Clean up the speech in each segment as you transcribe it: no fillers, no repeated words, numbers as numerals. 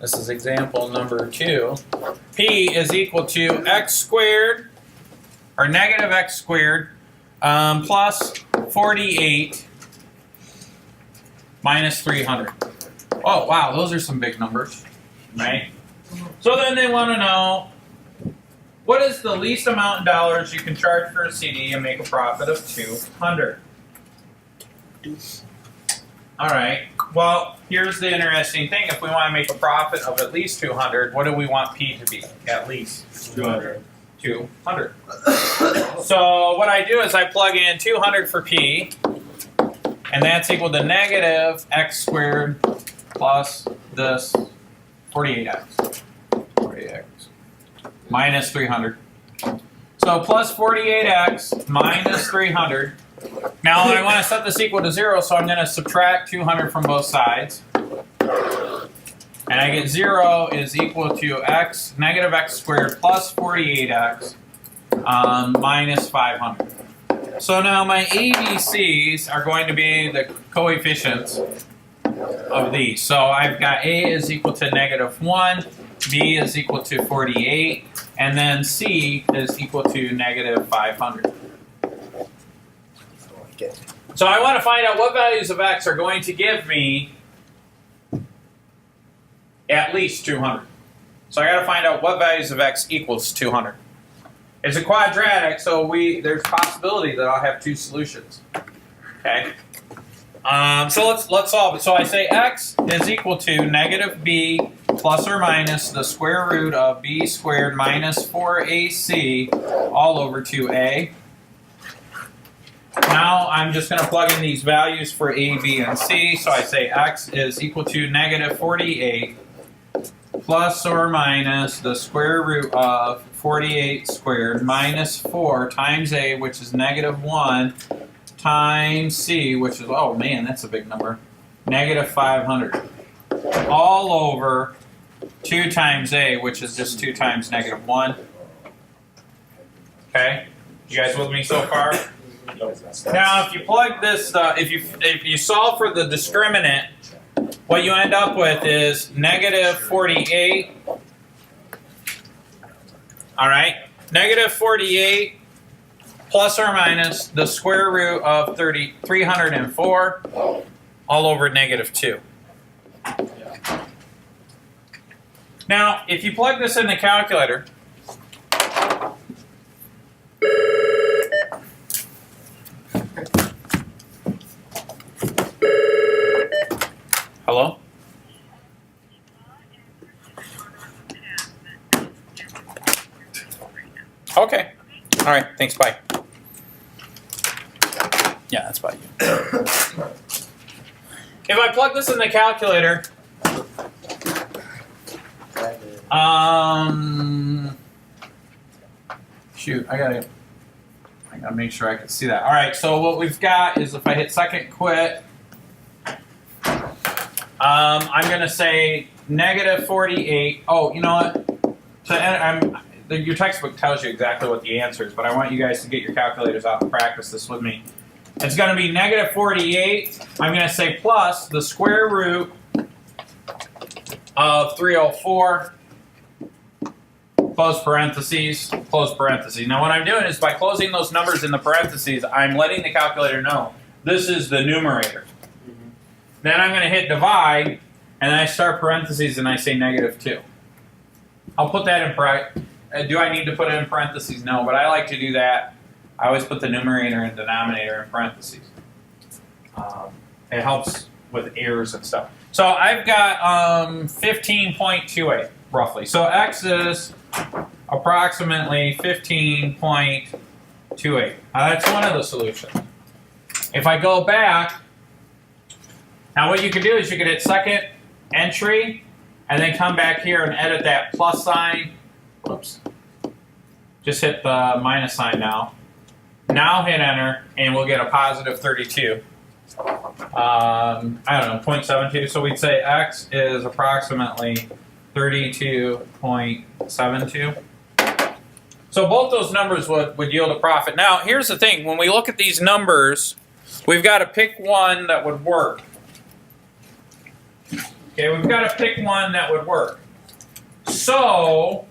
This is example number 2. P is equal to x squared, or negative x squared, plus 48 minus 300. Oh, wow, those are some big numbers, right? So then they want to know, what is the least amount in dollars you can charge for a CD and make a profit of 200? All right, well, here's the interesting thing. If we want to make a profit of at least 200, what do we want P to be? At least 200. 200. So what I do is I plug in 200 for P, and that's equal to negative x squared plus this 48x. 48x minus 300. So plus 48x minus 300. Now I want to set this equal to 0, so I'm going to subtract 200 from both sides. And I get 0 is equal to x, negative x squared plus 48x minus 500. So now my ABCs are going to be the coefficients of these. So I've got A is equal to negative 1, B is equal to 48, and then C is equal to negative 500. So I want to find out what values of x are going to give me at least 200. So I got to find out what values of x equals 200. It's a quadratic, so there's possibility that I'll have two solutions. Okay. So let's solve it. So I say x is equal to negative b plus or minus the square root of b squared minus 4ac all over 2a. Now I'm just going to plug in these values for a, b, and c. So I say x is equal to negative 48 plus or minus the square root of 48 squared minus 4 times a, which is negative 1, times c, which is, oh man, that's a big number, negative 500, all over 2 times a, which is just 2 times negative 1. Okay? You guys with me so far? Now, if you plug this, if you solve for the discriminant, what you end up with is negative 48. All right, negative 48 plus or minus the square root of 304 all over negative 2. Now, if you plug this in the calculator, hello? Okay. All right. Thanks. Bye. Yeah, that's by you. If I plug this in the calculator, shoot, I gotta make sure I can see that. All right. So what we've got is if I hit second quit, I'm gonna say negative 48. Oh, you know what? So your textbook tells you exactly what the answer is, but I want you guys to get your calculators out and practice this with me. It's going to be negative 48. I'm going to say plus the square root of 304, close parentheses, close parentheses. Now what I'm doing is by closing those numbers in the parentheses, I'm letting the calculator know this is the numerator. Then I'm going to hit divide, and then I start parentheses and I say negative 2. I'll put that in parentheses. Do I need to put it in parentheses? No, but I like to do that. I always put the numerator and denominator in parentheses. It helps with errors and stuff. So I've got 15.28 roughly. So x is approximately 15.28. Now that's one of the solutions. If I go back, now what you could do is you could hit second entry and then come back here and edit that plus sign. Whoops. Just hit the minus sign now. Now hit enter, and we'll get a positive 32. I don't know, 0.72. So we'd say x is approximately 32.72. So both those numbers would yield a profit. Now, here's the thing. When we look at these numbers, we've got to pick one that would work. Okay, we've got to pick one that would work. So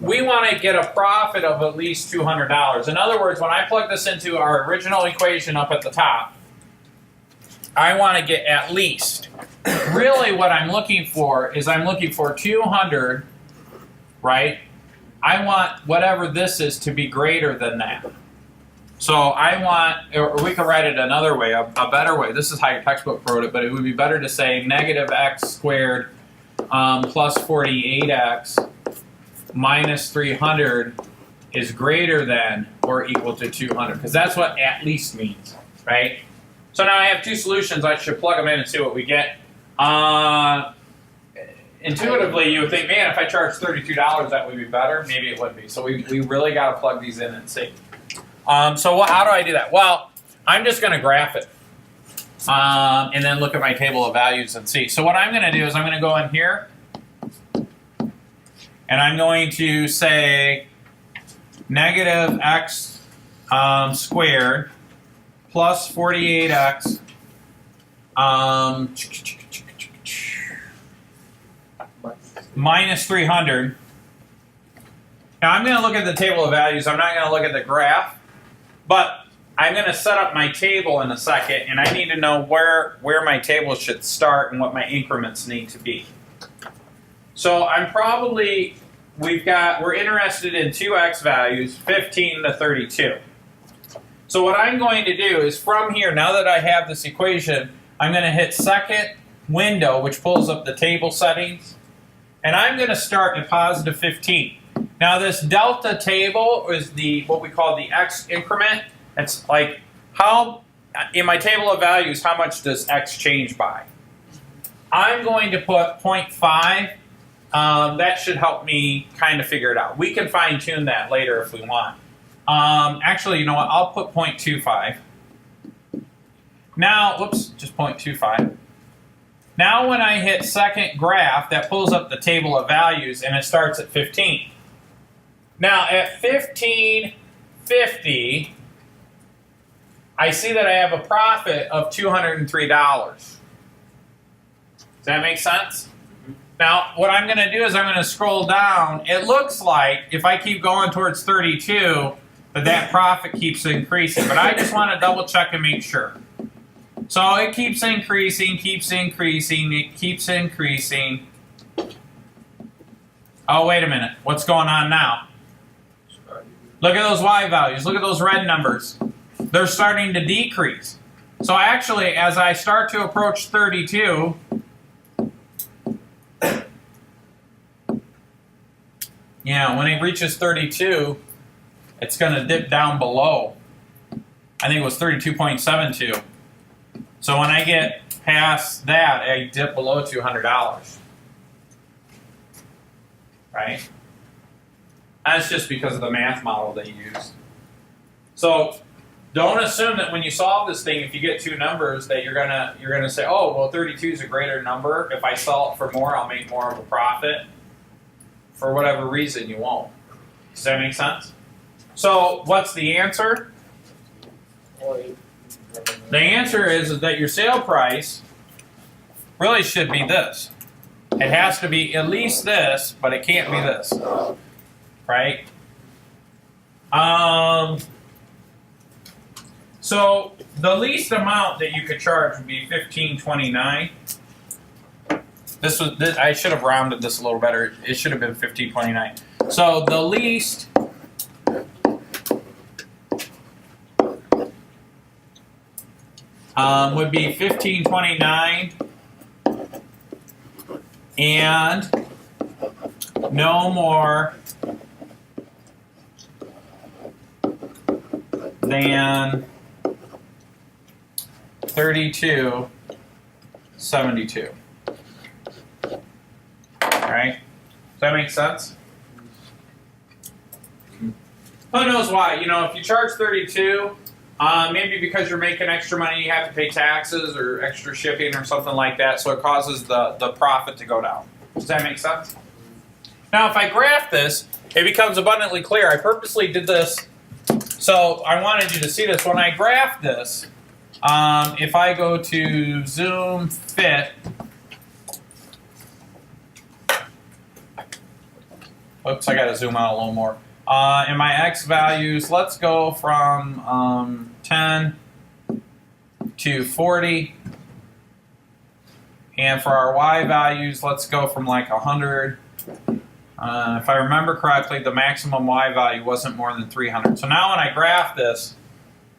we want to get a profit of at least $200. In other words, when I plug this into our original equation up at the top, I want to get at least. Really what I'm looking for is I'm looking for 200, right? I want whatever this is to be greater than that. So I want, or we could write it another way, a better way. This is how your textbook wrote it, but it would be better to say negative x squared plus 48x minus 300 is greater than or equal to 200, because that's what at least means, right? So now I have two solutions. I should plug them in and see what we get. Intuitively, you would think, man, if I charge $32, that would be better. Maybe it would be. So we really got to plug these in and see. So how do I do that? Well, I'm just going to graph it and then look at my table of values and see. So what I'm going to do is I'm going to go in here and I'm going to say negative x squared plus 48x minus 300. Now I'm going to look at the table of values. I'm not going to look at the graph, but I'm going to set up my table in a second, and I need to know where my table should start and what my increments need to be. So we're interested in two x values, 15 to 32. So what I'm going to do is from here, now that I have this equation, I'm going to hit second window, which pulls up the table settings, and I'm going to start at positive 15. Now this delta table is what we call the x increment. It's like how, in my table of values, how much does x change by? I'm going to put 0.5. That should help me kind of figure it out. We can fine tune that later if we want. Actually, you know what? I'll put 0.25. Now, whoops, just 0.25. Now when I hit second graph, that pulls up the table of values and it starts at 15. Now at 15.50, I see that I have a profit of $203. Does that make sense? Now what I'm going to do is I'm going to scroll down. It looks like if I keep going towards 32, that profit keeps increasing. But I just want to double check and make sure. So it keeps increasing, keeps increasing, it keeps increasing. Oh, wait a minute. What's going on now? Look at those y values. Look at those red numbers. They're starting to decrease. So actually, as I start to approach 32, when it reaches 32, it's going to dip down below. I think it was 32.72. So when I get past that, I dip below $200. Right? That's just because of the math model they use. So don't assume that when you solve this thing, if you get two numbers, that you're gonna say, oh, well, 32 is a greater number. If I sell it for more, I'll make more of a profit. For whatever reason, you won't. Does that make sense? So what's the answer? The answer is that your sale price really should be this. It has to be at least this, but it can't be this, right? So the least amount that you could charge would be $15.29. I should have rounded this a little better. It should have been $15.29. So the least would be $15.29 and no more than $32.72. Right? Does that make sense? Who knows why? If you charge 32, maybe because you're making extra money, you have to pay taxes or extra shipping or something like that, so it causes the profit to go down. Does that make sense? Now, if I graph this, it becomes abundantly clear. I purposely did this, so I wanted you to see this. When I graph this, If I go to zoom fit, oops, I got to zoom out a little more. In my x values, let's go from 10 to 40. And for our y values, let's go from like 100. If I remember correctly, the maximum y value wasn't more than 300. So now when I graph this,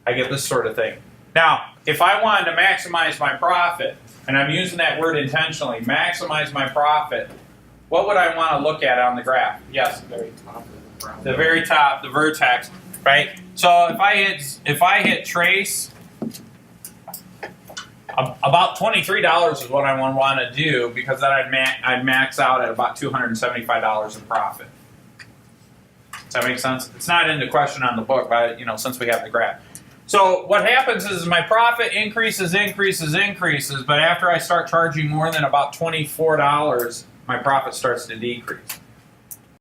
I get this sort of thing. Now, if I wanted to maximize my profit, and I'm using that word intentionally, maximize my profit, what would I want to look at on the graph? Yes? The very top of the brown. The very top, the vertex, right? So if I hit trace, about $23 is what I want to do, because then I'd max out at about $275 in profit. Does that make sense? It's not into question on the book, but since we have the graph. So what happens is my profit increases, but after I start charging more than about $24, my profit starts to decrease.